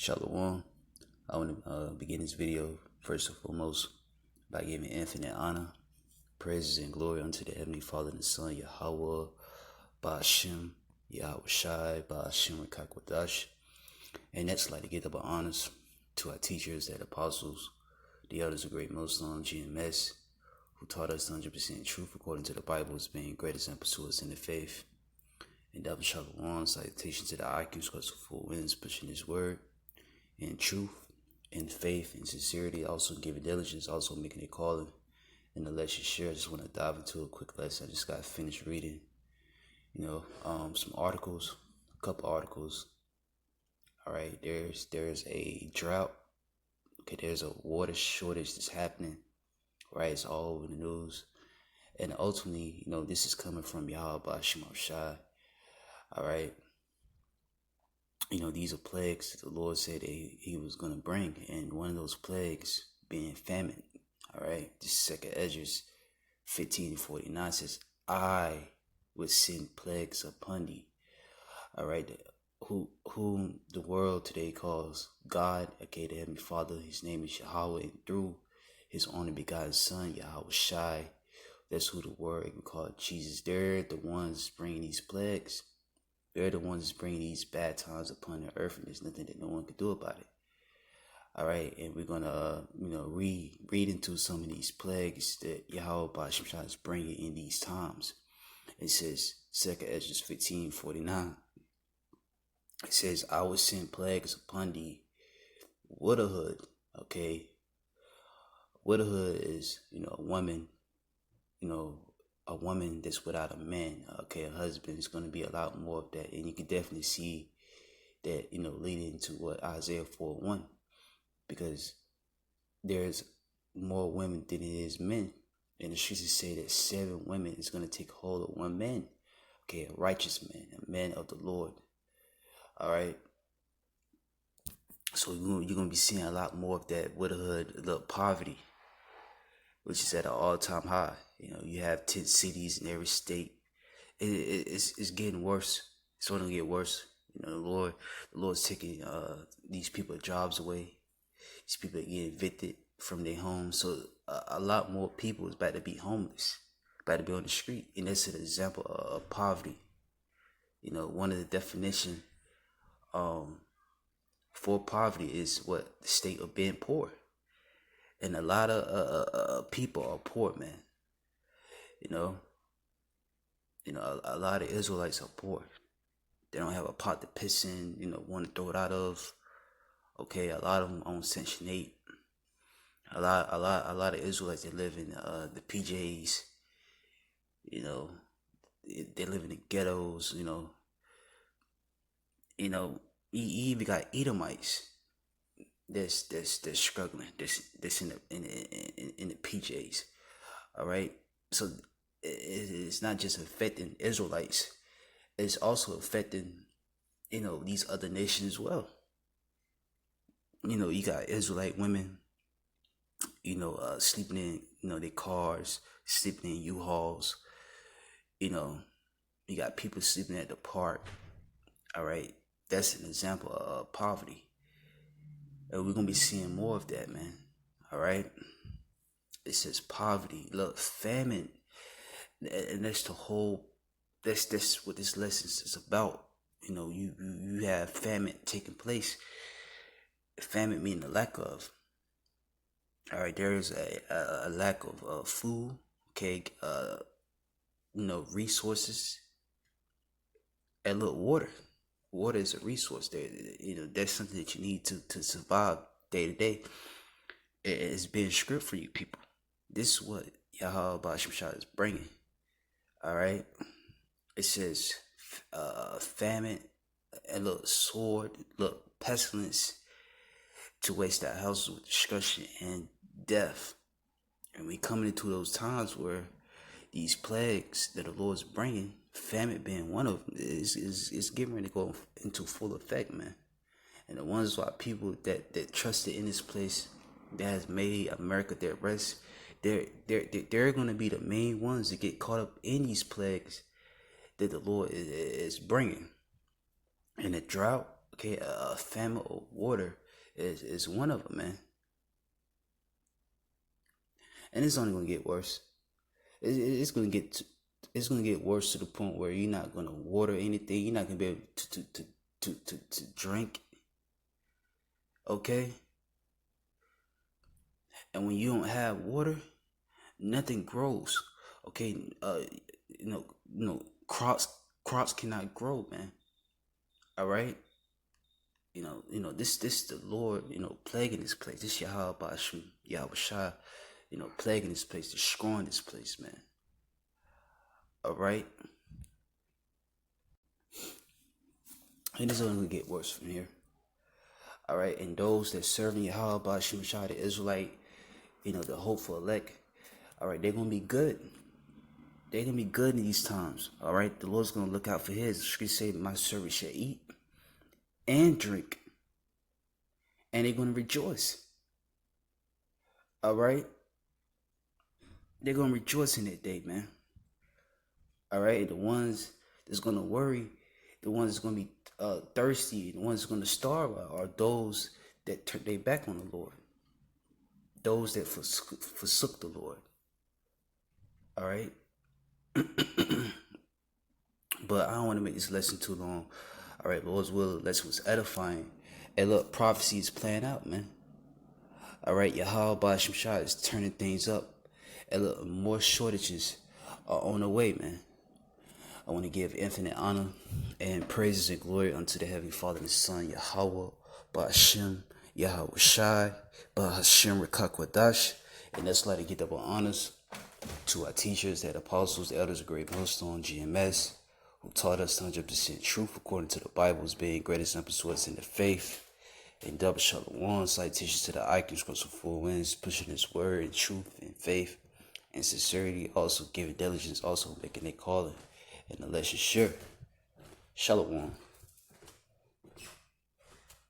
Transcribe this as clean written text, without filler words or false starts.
Shalom. I want to begin this video first and foremost by giving infinite honor, praises, and glory unto the Heavenly Father and the Son, Yahweh, Ba'ashem, Yahweh Shai, Ba'ashem, Rekakwadash. And next, I'd like to give up honors to our teachers, the apostles, the elders of Great Muslim, GMS, who taught us 100% truth according to the Bible as being great examples to us in the faith. And double shalom, salutation to the Icons, because of full winds pushing His word in truth, in faith, in sincerity, also giving diligence, also making a calling. And to let you share, I just want to dive into a quick lesson. I just got finished reading, some articles, a couple articles. All right, there's a drought. Okay, there's a water shortage that's happening. Right, it's all over the news. And ultimately, this is coming from Yahweh Shemar Shai. All right. These are plagues that the Lord said he was going to bring. And one of those plagues being famine. All right. This second Esdras 15:49 says, I would send plagues upon thee. All right. Whom the world today calls God, okay, the Heavenly Father. His name is Yahweh. And through His only begotten Son, Yahweh Shai, that's who the world can call Jesus. They're the ones bringing these plagues. They're the ones bringing these bad times upon the earth, and there's nothing that no one can do about it. All right, and we're gonna, read into some of these plagues that Yahweh Ba'ashem is bringing in these times. It says, 2 Esdras 15:49. It says, I will send plagues upon thee. Widowhood, okay. Widowhood is, a woman, a woman that's without a man, okay, a husband. Is going to be a lot more of that, and you can definitely see that, leading into what Isaiah 4:1, because there's more women than it is men, and the scriptures say that 7 women is going to take hold of one man, okay, a righteous man, a man of the Lord. All right, so you're going to be seeing a lot more of that widowhood, the poverty, which is at an all-time high. You have 10 cities in every state. It's getting worse. It's going to get worse. The Lord's taking these people's jobs away. These people are getting evicted from their homes. So a lot more people is about to be homeless, about to be on the street. And that's an example of poverty. One of the definitions for poverty is what? The state of being poor. And a lot of people are poor, man. A lot of Israelites are poor. They don't have a pot to piss in, want to throw it out of. Okay, a lot of them own Section 8. A lot of Israelites, they live in the PJs. They live in the ghettos. You even got Edomites that's struggling. That's in the PJs. All right, so it's not just affecting Israelites, it's also affecting these other nations as well. You got Israelite women sleeping in their cars, sleeping in U-Hauls. You got people sleeping at the park. All right, that's an example of poverty, and we're gonna be seeing more of that, man. All right, it says poverty, look, famine, and that's the whole. That's what this lesson is about. You have famine taking place. Famine meaning the lack of. All right, there is a lack of food. Okay, resources. And look, water. Water is a resource. There, that's something that you need to survive day to day. It's being script for you people. This is what Yahweh Ba'ashem is bringing. All right. It says famine, and look, sword, look, pestilence, to waste our houses with destruction and death. And we coming into those times where these plagues that the Lord's bringing, famine being one of them, is getting ready to go into full effect, man. And the ones why people that trusted in this place, that has made America their rest, they're going to be the main ones that get caught up in these plagues that the Lord is bringing. And the drought, Okay, a famine of water is one of them, man. And it's only gonna get worse. It's gonna it's gonna get worse to the point where you're not gonna water anything. You're not gonna be able to drink. Okay. And when you don't have water, nothing grows. Okay. Crops cannot grow, man. All right. This the Lord, plaguing this place. This Yahweh Bashim, Yahweh Shai, plaguing this place, destroying this place, man. All right. And it's only gonna get worse from here. All right. And those that serving Yahweh Bashim Shai, the Israelite, the hopeful elect, all right, they're gonna be good. They're gonna be good in these times. All right. The Lord's gonna look out for his. She say, my servant shall eat and drink, and they're gonna rejoice. All right. They're gonna rejoice in that day, man. All right. The ones that's gonna worry, the ones that's gonna be thirsty, the ones that's gonna starve are those that turn their back on the Lord. Those that forsook the Lord. All right. But I don't want to make this lesson too long. All right, Lord's will, the lesson was edifying. And look, prophecy is playing out, man. All right, Yahweh Bashim Shai is turning things up. And look, more shortages are on the way, man. I want to give infinite honor and praises and glory unto the Heavenly Father and His Son, Yahweh Bashim, Yahweh Shai, Bahashim Rekakwadash. And let's let it get double honors to our teachers, the apostles, the elders of Great Millstone, GMS, who taught us 100% truth according to the Bible's being great examples to us in the faith. And double shalom, citations to the icons, cross of four winds, pushing His word in truth and faith and sincerity, also giving diligence, also making a calling, and the lesson sure. Shalom.